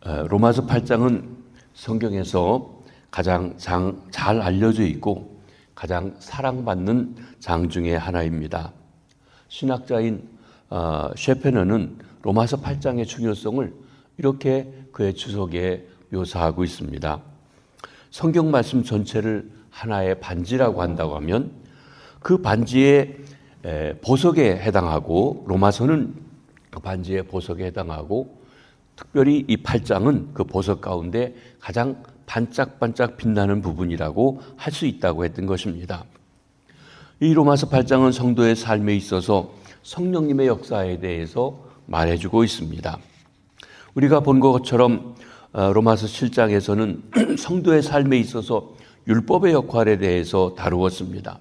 로마서 8장은 성경에서 가장 잘 알려져 있고 가장 사랑받는 장 중에 하나입니다. 신학자인 셰페너는 로마서 8장의 중요성을 이렇게 그의 주석에 묘사하고 있습니다. 성경 말씀 전체를 하나의 반지라고 한다고 하면 그 반지의 보석에 해당하고, 로마서는 그 반지의 보석에 해당하고, 특별히 이 8장은 그 보석 가운데 가장 반짝반짝 빛나는 부분이라고 할 수 있다고 했던 것입니다. 이 로마서 8장은 성도의 삶에 있어서 성령님의 역사에 대해서 말해주고 있습니다. 우리가 본 것처럼 로마서 7장에서는 성도의 삶에 있어서 율법의 역할에 대해서 다루었습니다.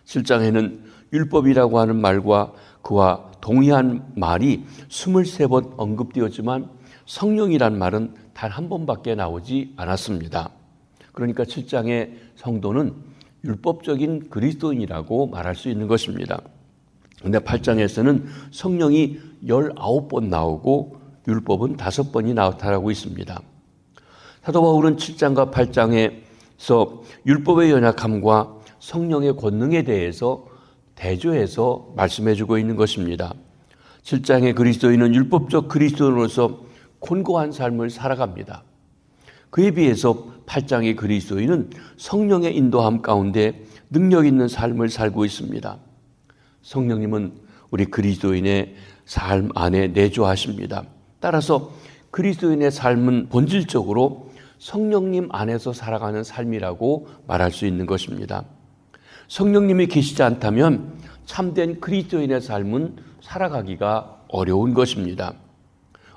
7장에는 율법이라고 하는 말과 그와 동의한 말이 23번 언급되었지만 성령이란 말은 단 한 번밖에 나오지 않았습니다. 그러니까 7장의 성도는 율법적인 그리스도인이라고 말할 수 있는 것입니다. 그런데 8장에서는 성령이 19번 나오고 율법은 5번이 나타나고 있습니다. 사도 바울은 7장과 8장에서 율법의 연약함과 성령의 권능에 대해서 대조해서 말씀해주고 있는 것입니다. 7장의 그리스도인은 율법적 그리스도인으로서 곤고한 삶을 살아갑니다. 그에 비해서 8장의 그리스도인은 성령의 인도함 가운데 능력 있는 삶을 살고 있습니다. 성령님은 우리 그리스도인의 삶 안에 내주하십니다. 따라서 그리스도인의 삶은 본질적으로 성령님 안에서 살아가는 삶이라고 말할 수 있는 것입니다. 성령님이 계시지 않다면 참된 그리스도인의 삶은 살아가기가 어려운 것입니다.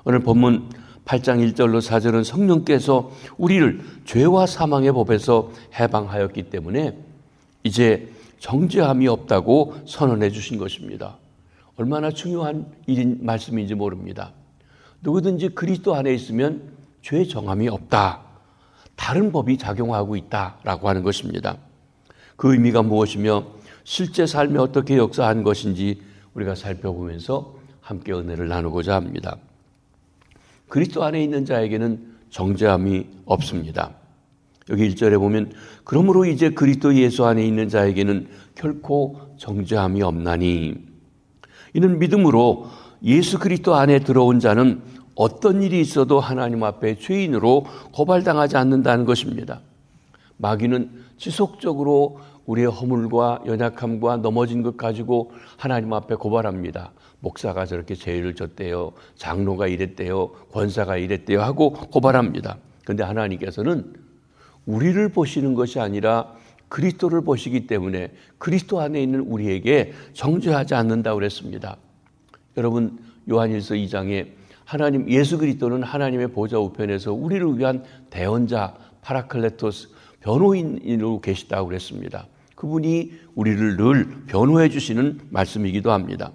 오늘 본문 8장 1절로 4절은 성령께서 우리를 죄와 사망의 법에서 해방하였기 때문에 이제 정죄함이 없다고 선언해 주신 것입니다. 얼마나 중요한 말씀인지 모릅니다. 누구든지 그리스도 안에 있으면 죄 정함이 없다. 다른 법이 작용하고 있다라고 하는 것입니다. 그 의미가 무엇이며 실제 삶에 어떻게 역사한 것인지 우리가 살펴보면서 함께 은혜를 나누고자 합니다. 그리스도 안에 있는 자에게는 정죄함이 없습니다. 여기 1절에 보면 그러므로 이제 그리스도 예수 안에 있는 자에게는 결코 정죄함이 없나니, 이는 믿음으로 예수 그리스도 안에 들어온 자는 어떤 일이 있어도 하나님 앞에 죄인으로 고발당하지 않는다는 것입니다. 마귀는 지속적으로 우리의 허물과 연약함과 넘어진 것 가지고 하나님 앞에 고발합니다. 목사가 저렇게 죄를 졌대요, 장로가 이랬대요, 권사가 이랬대요 하고 고발합니다. 그런데 하나님께서는 우리를 보시는 것이 아니라 그리스도를 보시기 때문에 그리스도 안에 있는 우리에게 정죄하지 않는다고 그랬습니다. 여러분, 요한일서 2장에 하나님 예수 그리스도는 하나님의 보좌 우편에서 우리를 위한 대언자 파라클레토스 변호인으로 계시다고 그랬습니다. 그분이 우리를 늘 변호해 주시는 말씀이기도 합니다.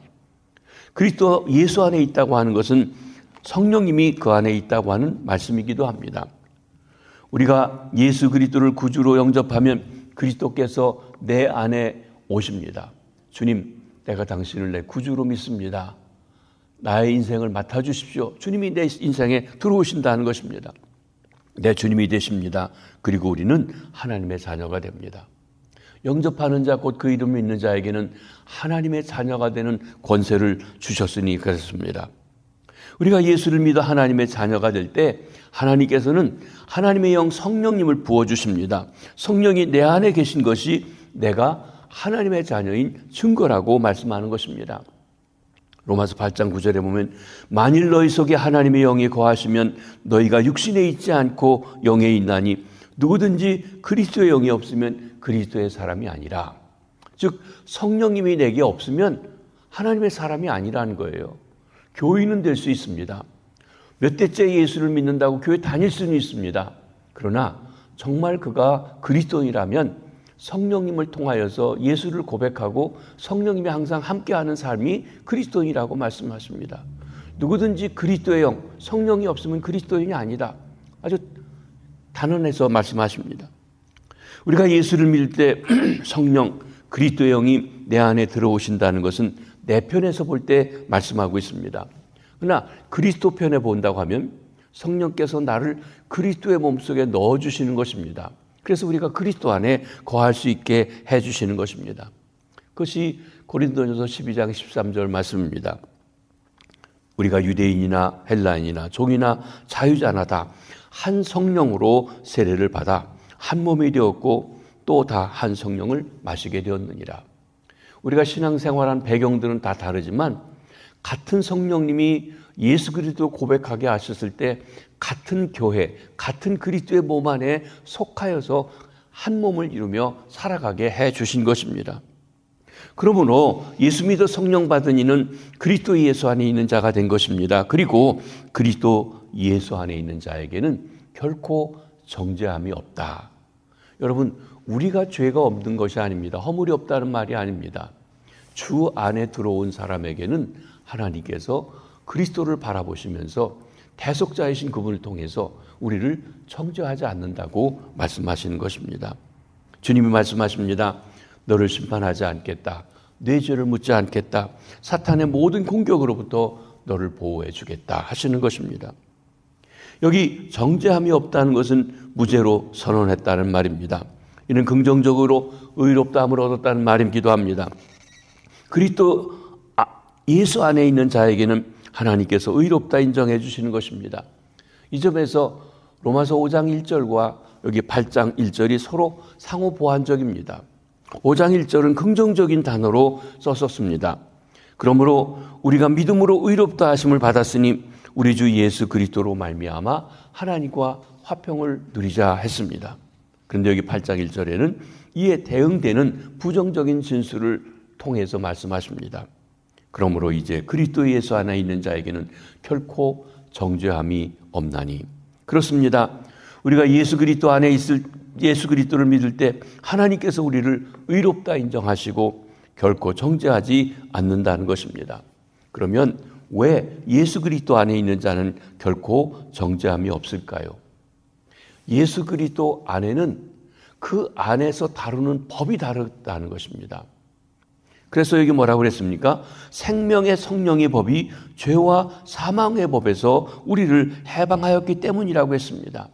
그리스도 예수 안에 있다고 하는 것은 성령님이 그 안에 있다고 하는 말씀이기도 합니다. 우리가 예수 그리스도를 구주로 영접하면 그리스도께서 내 안에 오십니다. 주님, 내가 당신을 내 구주로 믿습니다. 나의 인생을 맡아주십시오. 주님이 내 인생에 들어오신다는 것입니다. 내 주님이 되십니다. 그리고 우리는 하나님의 자녀가 됩니다. 영접하는 자, 곧 그 이름을 믿는 자에게는 하나님의 자녀가 되는 권세를 주셨으니 그렇습니다. 우리가 예수를 믿어 하나님의 자녀가 될 때 하나님께서는 하나님의 영 성령님을 부어주십니다. 성령이 내 안에 계신 것이 내가 하나님의 자녀인 증거라고 말씀하는 것입니다. 로마서 8장 9절에 보면 만일 너희 속에 하나님의 영이 거하시면 너희가 육신에 있지 않고 영에 있나니 누구든지 그리스도의 영이 없으면 그리스도의 사람이 아니라, 즉 성령님이 내게 없으면 하나님의 사람이 아니라는 거예요. 교인은 될 수 있습니다. 몇 대째 예수를 믿는다고 교회 다닐 수는 있습니다. 그러나 정말 그가 그리스도인이라면 성령님을 통하여서 예수를 고백하고 성령님이 항상 함께하는 삶이 그리스도인이라고 말씀하십니다. 누구든지 그리스도의 영, 성령이 없으면 그리스도인이 아니다. 아주 단언해서 말씀하십니다. 우리가 예수를 믿을 때 성령, 그리스도의 영이 내 안에 들어오신다는 것은 내 편에서 볼 때 말씀하고 있습니다. 그러나 그리스도 편에 본다고 하면 성령께서 나를 그리스도의 몸속에 넣어주시는 것입니다. 그래서 우리가 그리스도 안에 거할 수 있게 해주시는 것입니다. 그것이 고린도전서 12장 13절 말씀입니다. 우리가 유대인이나 헬라인이나 종이나 자유자나 다 한 성령으로 세례를 받아 한 몸이 되었고 또 다 한 성령을 마시게 되었느니라. 우리가 신앙생활한 배경들은 다 다르지만 같은 성령님이 예수 그리스도 고백하게 하셨을 때 같은 교회, 같은 그리스도의 몸 안에 속하여서 한 몸을 이루며 살아가게 해 주신 것입니다. 그러므로 예수 믿어 성령 받은 이는 그리스도 예수 안에 있는 자가 된 것입니다. 그리고 그리스도 예수 안에 있는 자에게는 결코 정죄함이 없다. 여러분, 우리가 죄가 없는 것이 아닙니다. 허물이 없다는 말이 아닙니다. 주 안에 들어온 사람에게는 하나님께서 그리스도를 바라보시면서 대속자이신 그분을 통해서 우리를 정죄하지 않는다고 말씀하시는 것입니다. 주님이 말씀하십니다. 너를 심판하지 않겠다. 내 죄를 묻지 않겠다. 사탄의 모든 공격으로부터 너를 보호해 주겠다 하시는 것입니다. 여기 정죄함이 없다는 것은 무죄로 선언했다는 말입니다. 이는 긍정적으로 의롭다함을 얻었다는 말이기도 합니다. 그리스도 예수 안에 있는 자에게는 하나님께서 의롭다 인정해 주시는 것입니다. 이 점에서 로마서 5장 1절과 여기 8장 1절이 서로 상호 보완적입니다. 5장 1절은 긍정적인 단어로 썼었습니다. 그러므로 우리가 믿음으로 의롭다 하심을 받았으니 우리 주 예수 그리스도로 말미암아 하나님과 화평을 누리자 했습니다. 그런데 여기 8장 1절에는 이에 대응되는 부정적인 진술을 통해서 말씀하십니다. 그러므로 이제 그리스도 예수 안에 있는 자에게는 결코 정죄함이 없나니. 그렇습니다. 우리가 예수 그리스도 안에 있을 예수 그리스도를 믿을 때 하나님께서 우리를 의롭다 인정하시고 결코 정죄하지 않는다는 것입니다. 그러면 왜 예수 그리스도 안에 있는 자는 결코 정죄함이 없을까요? 예수 그리스도 안에는 그 안에서 다루는 법이 다르다는 것입니다. 그래서 여기 뭐라고 그랬습니까? 생명의 성령의 법이 죄와 사망의 법에서 우리를 해방하였기 때문이라고 했습니다.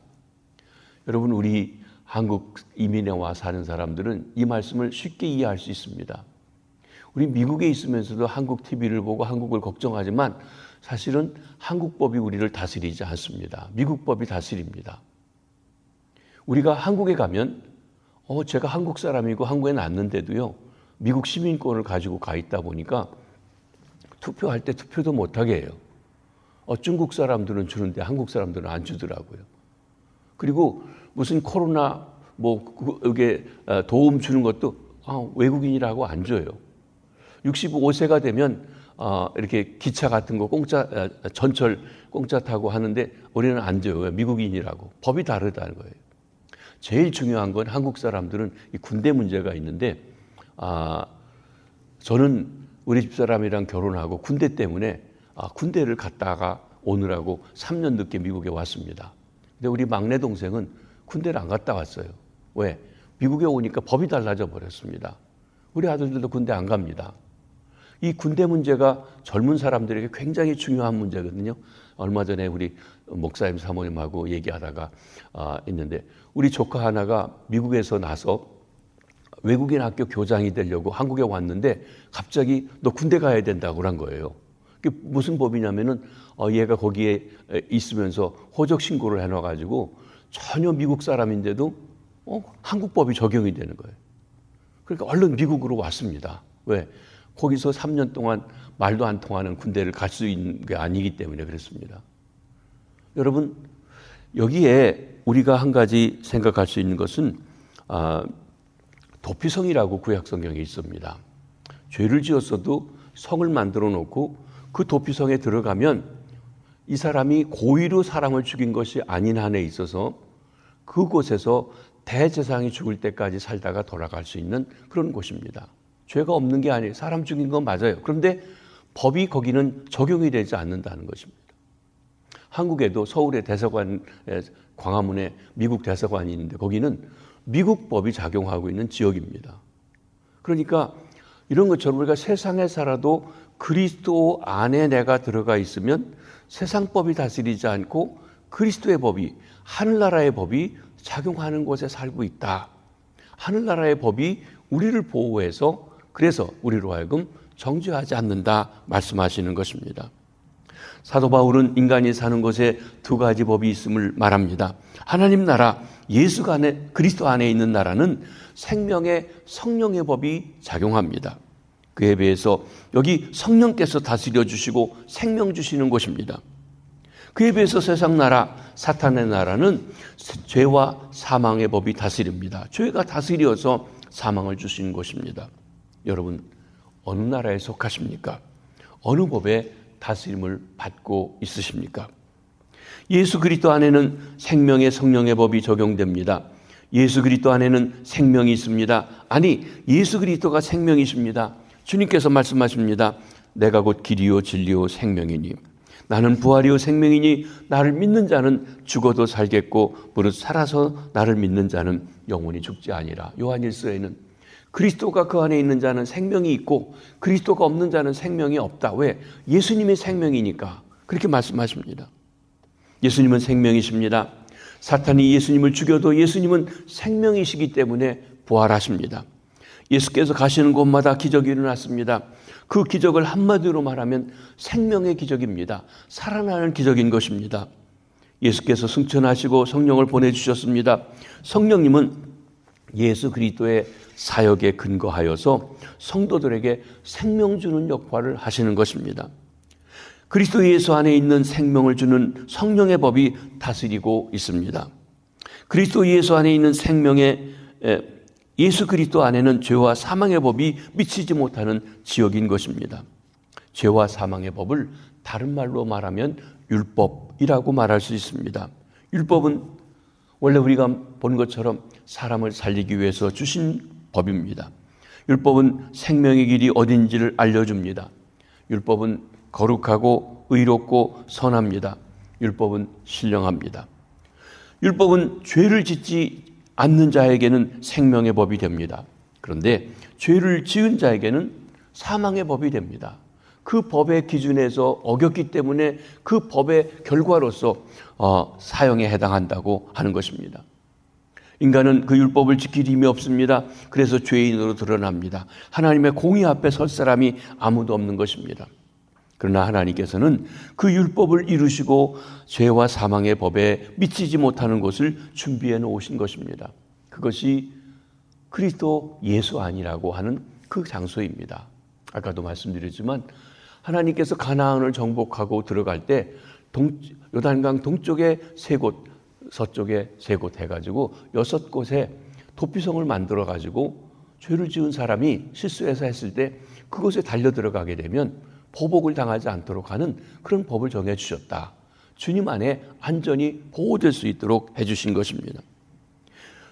여러분, 우리 한국 이민에 와 사는 사람들은 이 말씀을 쉽게 이해할 수 있습니다. 우리 미국에 있으면서도 한국 TV를 보고 한국을 걱정하지만 사실은 한국 법이 우리를 다스리지 않습니다. 미국 법이 다스립니다. 우리가 한국에 가면 제가 한국 사람이고 한국에 났는데도요, 미국 시민권을 가지고 가 있다 보니까 투표할 때 투표도 못하게 해요. 중국 사람들은 주는데 한국 사람들은 안 주더라고요. 그리고 무슨 코로나 이게 도움 주는 것도 외국인이라고 안 줘요. 65세가 되면 이렇게 기차 같은 거 공짜 전철 공짜 타고 하는데 우리는 안 줘요. 미국인이라고. 법이 다르다는 거예요. 제일 중요한 건 한국 사람들은 이 군대 문제가 있는데 저는 우리 집사람이랑 결혼하고 군대 때문에 군대를 갔다가 오느라고 3년 늦게 미국에 왔습니다. 근데 우리 막내 동생은 군대를 안 갔다 왔어요. 왜? 미국에 오니까 법이 달라져 버렸습니다. 우리 아들들도 군대 안 갑니다. 이 군대 문제가 젊은 사람들에게 굉장히 중요한 문제거든요. 얼마 전에 우리 목사님 사모님하고 얘기하다가 있는데 우리 조카 하나가 미국에서 나서 외국인 학교 교장이 되려고 한국에 왔는데 갑자기 너 군대 가야 된다고 그런 거예요. 그게 무슨 법이냐면은 얘가 거기에 있으면서 호적 신고를 해놔가지고 전혀 미국 사람인데도 한국 법이 적용이 되는 거예요. 그러니까 얼른 미국으로 왔습니다. 왜? 거기서 3년 동안 말도 안 통하는 군대를 갈 수 있는 게 아니기 때문에 그렇습니다. 여러분, 여기에 우리가 한 가지 생각할 수 있는 것은 도피성이라고 구약 성경에 있습니다. 죄를 지었어도 성을 만들어 놓고 그 도피성에 들어가면 이 사람이 고의로 사람을 죽인 것이 아닌 한에 있어서 그곳에서 대제사장이 죽을 때까지 살다가 돌아갈 수 있는 그런 곳입니다. 죄가 없는 게 아니에요. 사람 죽인 건 맞아요. 그런데 법이 거기는 적용이 되지 않는다는 것입니다. 한국에도 서울의 대사관, 광화문에 미국 대사관이 있는데 거기는 미국 법이 작용하고 있는 지역입니다. 그러니까 이런 것처럼 우리가 세상에 살아도 그리스도 안에 내가 들어가 있으면 세상 법이 다스리지 않고 그리스도의 법이, 하늘나라의 법이 작용하는 곳에 살고 있다. 하늘나라의 법이 우리를 보호해서 그래서 우리로 하여금 정죄하지 않는다 말씀하시는 것입니다. 사도 바울은 인간이 사는 곳에 두 가지 법이 있음을 말합니다. 하나님 나라, 그리스도 안에 있는 나라는 생명의 성령의 법이 작용합니다. 그에 비해서 여기 성령께서 다스려 주시고 생명 주시는 곳입니다. 그에 비해서 세상 나라, 사탄의 나라는 죄와 사망의 법이 다스립니다. 죄가 다스려서 사망을 주시는 곳입니다. 여러분, 어느 나라에 속하십니까? 어느 법에 다스림을 받고 있으십니까? 예수 그리스도 안에는 생명의 성령의 법이 적용됩니다. 예수 그리스도 안에는 생명이 있습니다. 아니, 예수 그리스도가 생명이십니다. 주님께서 말씀하십니다. 내가 곧 길이요 진리요 생명이니 나는 부활이요 생명이니 나를 믿는 자는 죽어도 살겠고 무릇 살아서 나를 믿는 자는 영원히 죽지 아니라. 요한일서에는 그리스도가 그 안에 있는 자는 생명이 있고 그리스도가 없는 자는 생명이 없다. 왜? 예수님이 생명이니까 그렇게 말씀하십니다. 예수님은 생명이십니다. 사탄이 예수님을 죽여도 예수님은 생명이시기 때문에 부활하십니다. 예수께서 가시는 곳마다 기적이 일어났습니다. 그 기적을 한마디로 말하면 생명의 기적입니다. 살아나는 기적인 것입니다. 예수께서 승천하시고 성령을 보내주셨습니다. 성령님은 예수 그리스도의 사역에 근거하여서 성도들에게 생명 주는 역할을 하시는 것입니다. 그리스도 예수 안에 있는 생명을 주는 성령의 법이 다스리고 있습니다. 그리스도 예수 안에 있는 생명의 예수 그리스도 안에는 죄와 사망의 법이 미치지 못하는 지역인 것입니다. 죄와 사망의 법을 다른 말로 말하면 율법이라고 말할 수 있습니다. 율법은 원래 우리가 본 것처럼 사람을 살리기 위해서 주신 법입니다. 율법은 생명의 길이 어딘지를 알려줍니다. 율법은 거룩하고 의롭고 선합니다. 율법은 신령합니다. 율법은 죄를 짓지 않는 자에게는 생명의 법이 됩니다. 그런데 죄를 지은 자에게는 사망의 법이 됩니다. 그 법의 기준에서 어겼기 때문에 그 법의 결과로서 사형에 해당한다고 하는 것입니다. 인간은 그 율법을 지킬 힘이 없습니다. 그래서 죄인으로 드러납니다. 하나님의 공의 앞에 설 사람이 아무도 없는 것입니다. 그러나 하나님께서는 그 율법을 이루시고 죄와 사망의 법에 미치지 못하는 곳을 준비해 놓으신 것입니다. 그것이 그리스도 예수 안이라고 하는 그 장소입니다. 아까도 말씀드렸지만 하나님께서 가나안을 정복하고 들어갈 때 요단강 동쪽에 3곳, 서쪽에 3곳 해가지고 6곳에 도피성을 만들어가지고 죄를 지은 사람이 실수해서 했을 때 그곳에 달려 들어가게 되면 보복을 당하지 않도록 하는 그런 법을 정해 주셨다. 주님 안에 안전히 보호될 수 있도록 해주신 것입니다.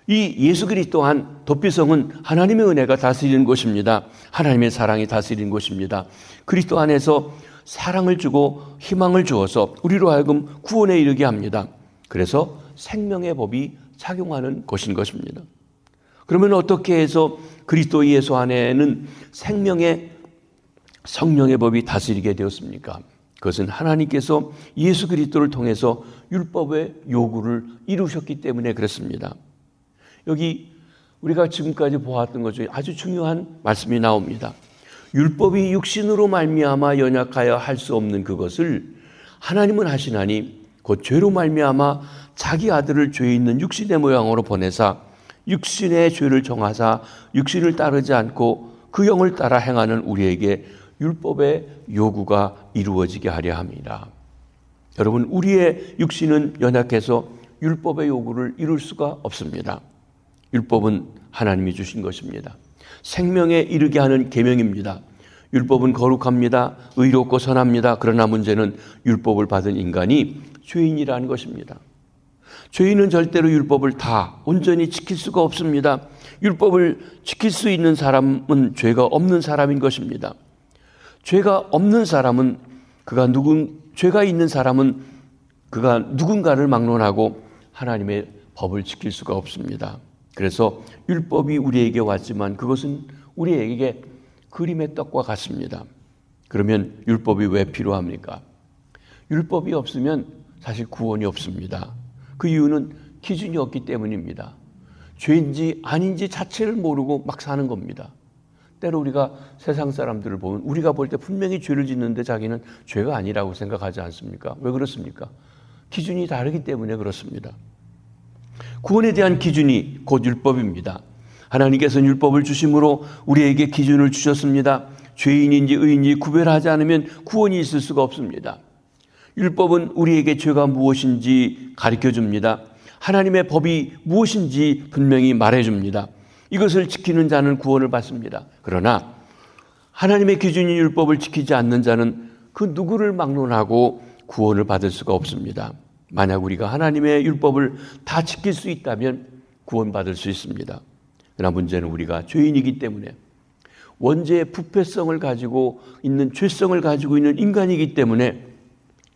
이 예수 그리스도 안 도피성은 하나님의 은혜가 다스리는 곳입니다. 하나님의 사랑이 다스리는 곳입니다. 그리스도 안에서 사랑을 주고 희망을 주어서 우리로 하여금 구원에 이르게 합니다. 그래서 생명의 법이 작용하는 곳인 것입니다. 그러면 어떻게 해서 그리스도 예수 안에는 생명의 성령의 법이 다스리게 되었습니까? 그것은 하나님께서 예수 그리스도를 통해서 율법의 요구를 이루셨기 때문에 그렇습니다. 여기 우리가 지금까지 보았던 것 중에 아주 중요한 말씀이 나옵니다. 율법이 육신으로 말미암아 연약하여 할 수 없는 그것을 하나님은 하시나니 곧 죄로 말미암아 자기 아들을 죄 있는 육신의 모양으로 보내사 육신의 죄를 정하사 육신을 따르지 않고 그 영을 따라 행하는 우리에게 율법의 요구가 이루어지게 하려 함이라. 여러분, 우리의 육신은 연약해서 율법의 요구를 이룰 수가 없습니다. 율법은 하나님이 주신 것입니다. 생명에 이르게 하는 계명입니다. 율법은 거룩합니다. 의롭고 선합니다. 그러나 문제는 율법을 받은 인간이 죄인이라는 것입니다. 죄인은 절대로 율법을 다 온전히 지킬 수가 없습니다. 율법을 지킬 수 있는 사람은 죄가 없는 사람인 것입니다. 죄가 없는 사람은 죄가 있는 사람은 그가 누군가를 막론하고 하나님의 법을 지킬 수가 없습니다. 그래서 율법이 우리에게 왔지만 그것은 우리에게 그림의 떡과 같습니다. 그러면 율법이 왜 필요합니까? 율법이 없으면 사실 구원이 없습니다. 그 이유는 기준이 없기 때문입니다. 죄인지 아닌지 자체를 모르고 막 사는 겁니다. 때로 우리가 세상 사람들을 보면 우리가 볼 때 분명히 죄를 짓는데 자기는 죄가 아니라고 생각하지 않습니까? 왜 그렇습니까? 기준이 다르기 때문에 그렇습니다. 구원에 대한 기준이 곧 율법입니다. 하나님께서는 율법을 주심으로 우리에게 기준을 주셨습니다. 죄인인지 의인인지 구별하지 않으면 구원이 있을 수가 없습니다. 율법은 우리에게 죄가 무엇인지 가르쳐 줍니다. 하나님의 법이 무엇인지 분명히 말해 줍니다. 이것을 지키는 자는 구원을 받습니다. 그러나 하나님의 기준인 율법을 지키지 않는 자는 그 누구를 막론하고 구원을 받을 수가 없습니다. 만약 우리가 하나님의 율법을 다 지킬 수 있다면 구원받을 수 있습니다. 그러나 문제는 우리가 죄인이기 때문에 원죄의 부패성을 가지고 있는 죄성을 가지고 있는 인간이기 때문에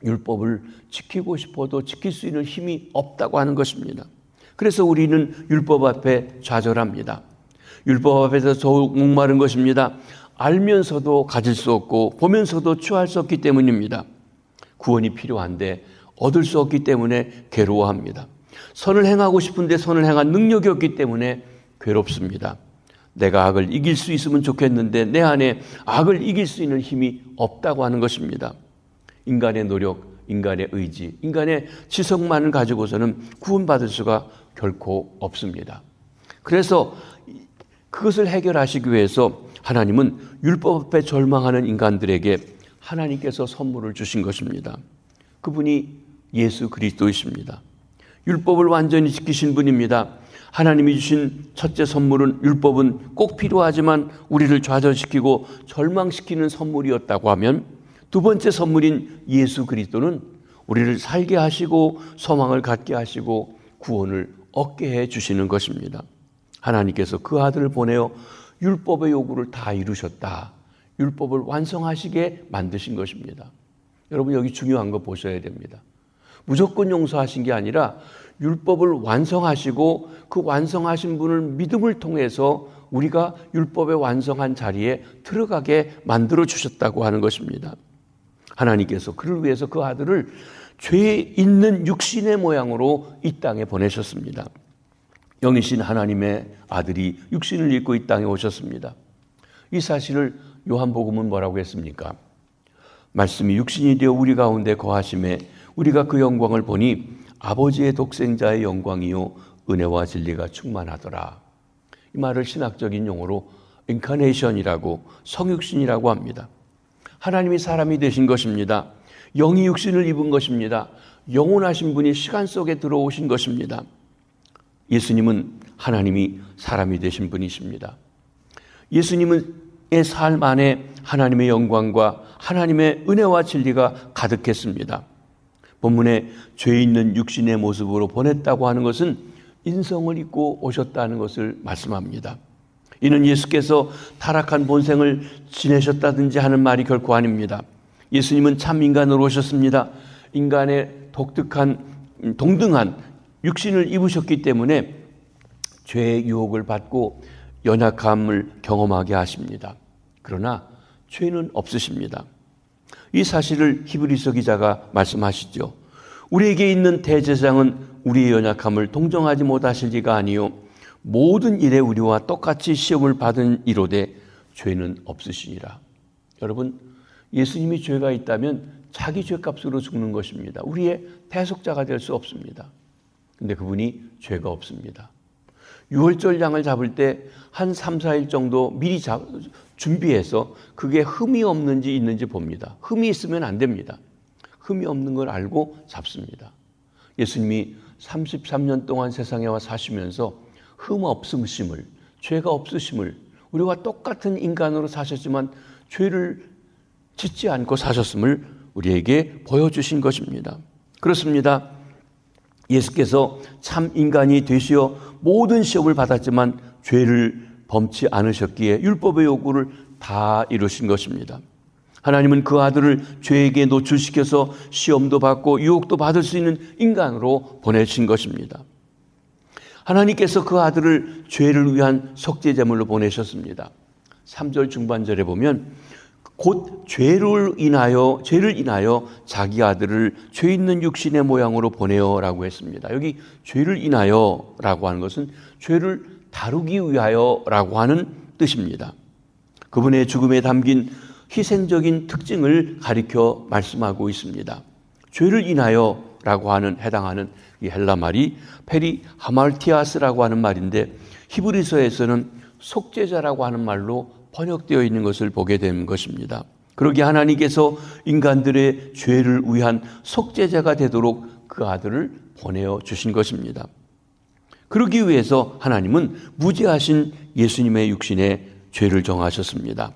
율법을 지키고 싶어도 지킬 수 있는 힘이 없다고 하는 것입니다. 그래서 우리는 율법 앞에 좌절합니다. 율법 앞에서 더욱 목마른 것입니다. 알면서도 가질 수 없고 보면서도 취할 수 없기 때문입니다. 구원이 필요한데 얻을 수 없기 때문에 괴로워합니다. 선을 행하고 싶은데 선을 행한 능력이 없기 때문에 괴롭습니다. 내가 악을 이길 수 있으면 좋겠는데 내 안에 악을 이길 수 있는 힘이 없다고 하는 것입니다. 인간의 노력, 인간의 의지, 인간의 지성만을 가지고서는 구원받을 수가 결코 없습니다. 그래서 그것을 해결하시기 위해서 하나님은 율법 앞에 절망하는 인간들에게 하나님께서 선물을 주신 것입니다. 그분이 예수 그리스도이십니다. 율법을 완전히 지키신 분입니다. 하나님이 주신 첫째 선물은 율법은 꼭 필요하지만 우리를 좌절시키고 절망시키는 선물이었다고 하면 두 번째 선물인 예수 그리스도는 우리를 살게 하시고 소망을 갖게 하시고 구원을 얻게 해 주시는 것입니다. 하나님께서 그 아들을 보내어 율법의 요구를 다 이루셨다. 율법을 완성하시게 만드신 것입니다. 여러분 여기 중요한 거 보셔야 됩니다. 무조건 용서하신 게 아니라 율법을 완성하시고 그 완성하신 분을 믿음을 통해서 우리가 율법의 완성한 자리에 들어가게 만들어 주셨다고 하는 것입니다. 하나님께서 그를 위해서 그 아들을 죄 있는 육신의 모양으로 이 땅에 보내셨습니다. 영이신 하나님의 아들이 육신을 입고 이 땅에 오셨습니다. 이 사실을 요한복음은 뭐라고 했습니까? 말씀이 육신이 되어 우리 가운데 거하심에 우리가 그 영광을 보니 아버지의 독생자의 영광이요 은혜와 진리가 충만하더라. 이 말을 신학적인 용어로 인카네이션이라고 성육신이라고 합니다. 하나님이 사람이 되신 것입니다. 영이 육신을 입은 것입니다. 영원하신 분이 시간 속에 들어오신 것입니다. 예수님은 하나님이 사람이 되신 분이십니다. 예수님의 삶 안에 하나님의 영광과 하나님의 은혜와 진리가 가득했습니다. 본문에 죄 있는 육신의 모습으로 보냈다고 하는 것은 인성을 입고 오셨다는 것을 말씀합니다. 이는 예수께서 타락한 본생을 지내셨다든지 하는 말이 결코 아닙니다. 예수님은 참 인간으로 오셨습니다. 인간의 동등한 육신을 입으셨기 때문에 죄의 유혹을 받고 연약함을 경험하게 하십니다. 그러나 죄는 없으십니다. 이 사실을 히브리서 기자가 말씀하시죠. 우리에게 있는 대제사장은 우리의 연약함을 동정하지 못하실지가 아니요 모든 일에 우리와 똑같이 시험을 받은 이로되 죄는 없으시니라. 여러분 예수님이 죄가 있다면 자기 죄값으로 죽는 것입니다. 우리의 대속자가 될 수 없습니다. 근데 그분이 죄가 없습니다. 유월절 양을 잡을 때 한 3, 4일 정도 미리 준비해서 그게 흠이 없는지 있는지 봅니다. 흠이 있으면 안 됩니다. 흠이 없는 걸 알고 잡습니다. 예수님이 33년 동안 세상에 와 사시면서 흠 없으심을, 죄가 없으심을, 우리와 똑같은 인간으로 사셨지만 죄를 짓지 않고 사셨음을 우리에게 보여주신 것입니다. 그렇습니다. 예수께서 참 인간이 되시어 모든 시험을 받았지만 죄를 범치 않으셨기에 율법의 요구를 다 이루신 것입니다. 하나님은 그 아들을 죄에게 노출시켜서 시험도 받고 유혹도 받을 수 있는 인간으로 보내신 것입니다. 하나님께서 그 아들을 죄를 위한 속죄제물로 보내셨습니다. 3절 중반절에 보면 곧 죄를 인하여 자기 아들을 죄 있는 육신의 모양으로 보내어라고 했습니다. 여기 죄를 인하여라고 하는 것은 죄를 다루기 위하여라고 하는 뜻입니다. 그분의 죽음에 담긴 희생적인 특징을 가리켜 말씀하고 있습니다. 죄를 인하여라고 하는 해당하는 이 헬라 말이 페리 하말티아스라고 하는 말인데 히브리서에서는 속죄자라고 하는 말로 번역되어 있는 것을 보게 된 것입니다. 그러기에 하나님께서 인간들의 죄를 위한 속죄자가 되도록 그 아들을 보내어 주신 것입니다. 그러기 위해서 하나님은 무죄하신 예수님의 육신에 죄를 정하셨습니다.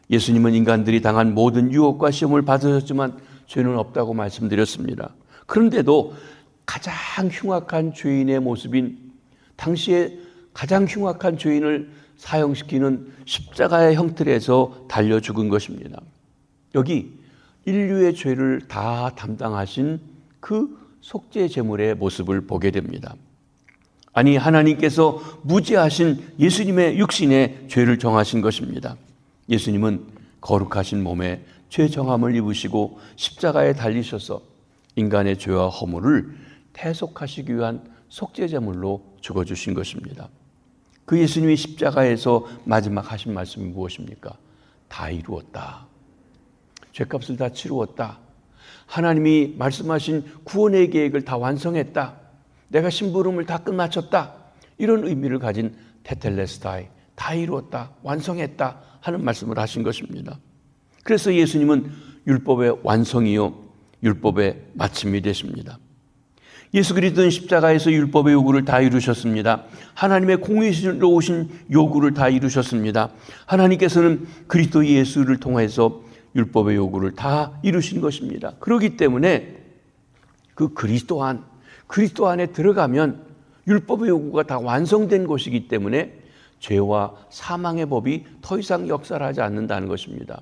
예수님은 인간들이 당한 모든 유혹과 시험을 받으셨지만 죄는 없다고 말씀드렸습니다. 그런데도 가장 흉악한 죄인의 모습인 당시에 가장 흉악한 죄인을 사형시키는 십자가의 형틀에서 달려 죽은 것입니다. 여기 인류의 죄를 다 담당하신 그 속죄 제물의 모습을 보게 됩니다. 아니, 하나님께서 무죄하신 예수님의 육신에 죄를 정하신 것입니다. 예수님은 거룩하신 몸에 죄 정함을 입으시고 십자가에 달리셔서 인간의 죄와 허물을 대속하시기 위한 속죄 제물로 죽어주신 것입니다. 그 예수님이 십자가에서 마지막 하신 말씀이 무엇입니까? 다 이루었다. 죄값을 다 치루었다. 하나님이 말씀하신 구원의 계획을 다 완성했다. 내가 심부름을 다 끝마쳤다. 이런 의미를 가진 테텔레스타이, 다 이루었다, 완성했다 하는 말씀을 하신 것입니다. 그래서 예수님은 율법의 완성이요 율법의 마침이 되십니다. 예수 그리스도는 십자가에서 율법의 요구를 다 이루셨습니다. 하나님의 공의로우신 요구를 다 이루셨습니다. 하나님께서는 그리스도 예수를 통해서 율법의 요구를 다 이루신 것입니다. 그렇기 때문에 그 그리스도 안에 들어가면 율법의 요구가 다 완성된 것이기 때문에 죄와 사망의 법이 더 이상 역사하지 않는다는 것입니다.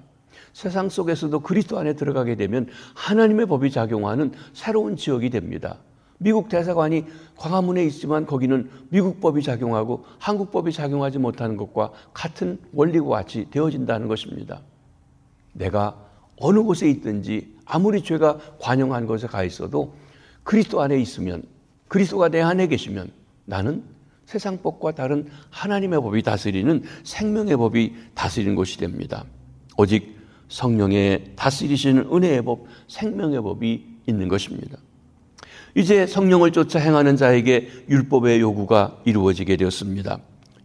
세상 속에서도 그리스도 안에 들어가게 되면 하나님의 법이 작용하는 새로운 지역이 됩니다. 미국 대사관이 광화문에 있지만 거기는 미국 법이 작용하고 한국 법이 작용하지 못하는 것과 같은 원리와 같이 되어진다는 것입니다. 내가 어느 곳에 있든지 아무리 죄가 관영한 곳에 가 있어도 그리스도 안에 있으면, 그리스도가 내 안에 계시면 나는 세상 법과 다른 하나님의 법이 다스리는 생명의 법이 다스리는 것이 됩니다. 오직 성령의 다스리시는 은혜의 법, 생명의 법이 있는 것입니다. 이제 성령을 쫓아 행하는 자에게 율법의 요구가 이루어지게 되었습니다.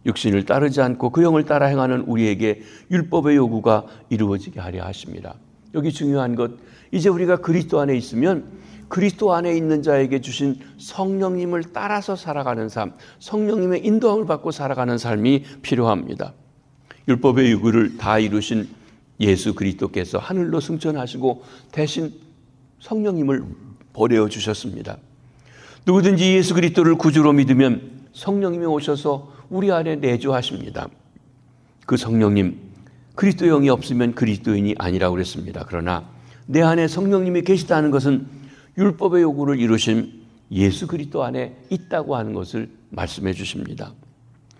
육신을 따르지 않고 그 영을 따라 행하는 우리에게 율법의 요구가 이루어지게 하려 하십니다. 여기 중요한 것, 이제 우리가 그리스도 안에 있으면 그리스도 안에 있는 자에게 주신 성령님을 따라서 살아가는 삶, 성령님의 인도함을 받고 살아가는 삶이 필요합니다. 율법의 요구를 다 이루신 예수 그리스도께서 하늘로 승천하시고 대신 성령님을 보내주셨습니다. 누구든지 예수 그리스도를 구주로 믿으면 성령님이 오셔서 우리 안에 내주하십니다. 그 성령님, 그리스도의 영이 없으면 그리스도인이 아니라고 그랬습니다. 그러나 내 안에 성령님이 계시다는 것은 율법의 요구를 이루신 예수 그리스도 안에 있다고 하는 것을 말씀해 주십니다.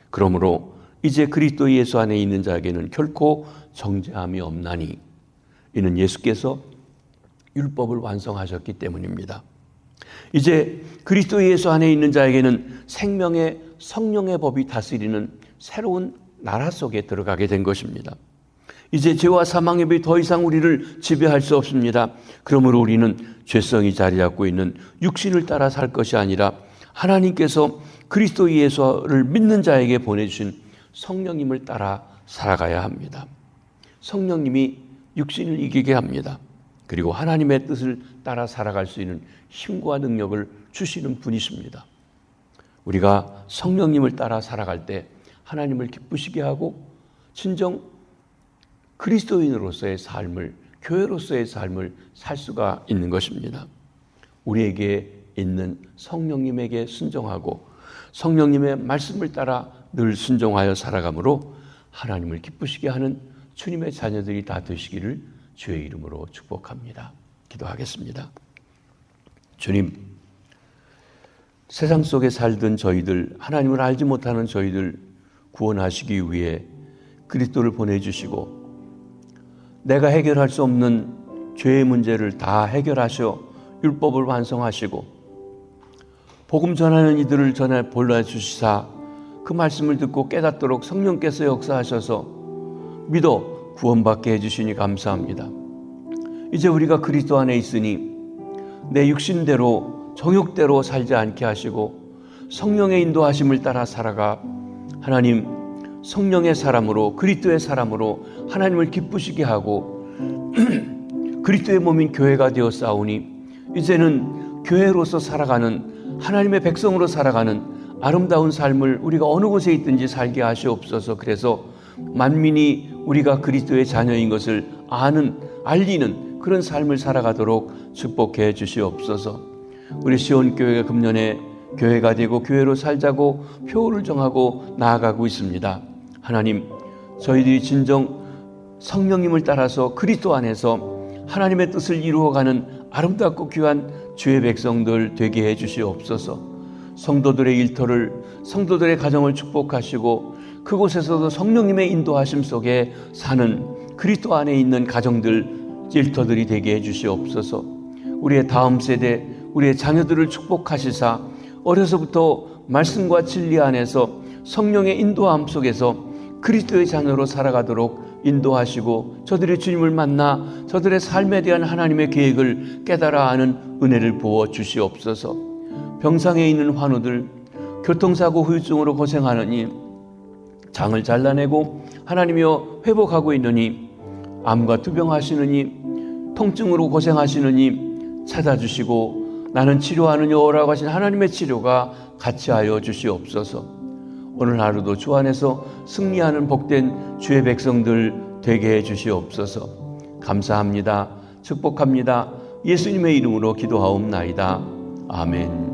그러므로 이제 그리스도 예수 안에 있는 자에게는 결코 정죄함이 없나니 이는 예수께서 율법을 완성하셨기 때문입니다. 이제 그리스도 예수 안에 있는 자에게는 생명의 성령의 법이 다스리는 새로운 나라 속에 들어가게 된 것입니다. 이제 죄와 사망의 법이 더 이상 우리를 지배할 수 없습니다. 그러므로 우리는 죄성이 자리 잡고 있는 육신을 따라 살 것이 아니라 하나님께서 그리스도 예수를 믿는 자에게 보내주신 성령님을 따라 살아가야 합니다. 성령님이 육신을 이기게 합니다. 그리고 하나님의 뜻을 따라 살아갈 수 있는 힘과 능력을 주시는 분이십니다. 우리가 성령님을 따라 살아갈 때 하나님을 기쁘시게 하고 진정 그리스도인으로서의 삶을, 교회로서의 삶을 살 수가 있는 것입니다. 우리에게 있는 성령님에게 순종하고 성령님의 말씀을 따라 늘 순종하여 살아감으로 하나님을 기쁘시게 하는 주님의 자녀들이 다 되시기를 주의 이름으로 축복합니다. 기도하겠습니다. 주님, 세상 속에 살던 저희들, 하나님을 알지 못하는 저희들 구원하시기 위해 그리스도를 보내주시고 내가 해결할 수 없는 죄의 문제를 다 해결하셔 율법을 완성하시고 복음 전하는 이들을 전해 보내주시사 그 말씀을 듣고 깨닫도록 성령께서 역사하셔서 믿어 구원받게 해주시니 감사합니다. 이제 우리가 그리스도 안에 있으니 내 육신대로 정욕대로 살지 않게 하시고 성령의 인도하심을 따라 살아가 하나님 성령의 사람으로 그리스도의 사람으로 하나님을 기쁘시게 하고 그리스도의 몸인 교회가 되어 싸우니 이제는 교회로서 살아가는 하나님의 백성으로 살아가는 아름다운 삶을 우리가 어느 곳에 있든지 살게 하시옵소서. 그래서 만민이 우리가 그리스도의 자녀인 것을 알리는 그런 삶을 살아가도록 축복해 주시옵소서. 우리 시온교회가 금년에 교회가 되고 교회로 살자고 표를 정하고 나아가고 있습니다. 하나님, 저희들이 진정 성령님을 따라서 그리스도 안에서 하나님의 뜻을 이루어가는 아름답고 귀한 주의 백성들 되게 해 주시옵소서. 성도들의 일터를, 성도들의 가정을 축복하시고 그곳에서도 성령님의 인도하심 속에 사는 그리스도 안에 있는 가정들, 일터들이 되게 해 주시옵소서. 우리의 다음 세대, 우리의 자녀들을 축복하시사 어려서부터 말씀과 진리 안에서 성령의 인도함 속에서 그리스도의 자녀로 살아가도록 인도하시고 저들의 주님을 만나 저들의 삶에 대한 하나님의 계획을 깨달아 아는 은혜를 부어 주시옵소서. 병상에 있는 환우들, 교통사고 후유증으로 고생하느니 장을 잘라내고 하나님이여 회복하고 있느니 암과 투병하시느니 통증으로 고생하시느니 찾아주시고 나는 치료하느니 오라고 하신 하나님의 치료가 같이 하여 주시옵소서. 오늘 하루도 주 안에서 승리하는 복된 주의 백성들 되게 해 주시옵소서. 감사합니다. 축복합니다. 예수님의 이름으로 기도하옵나이다. 아멘.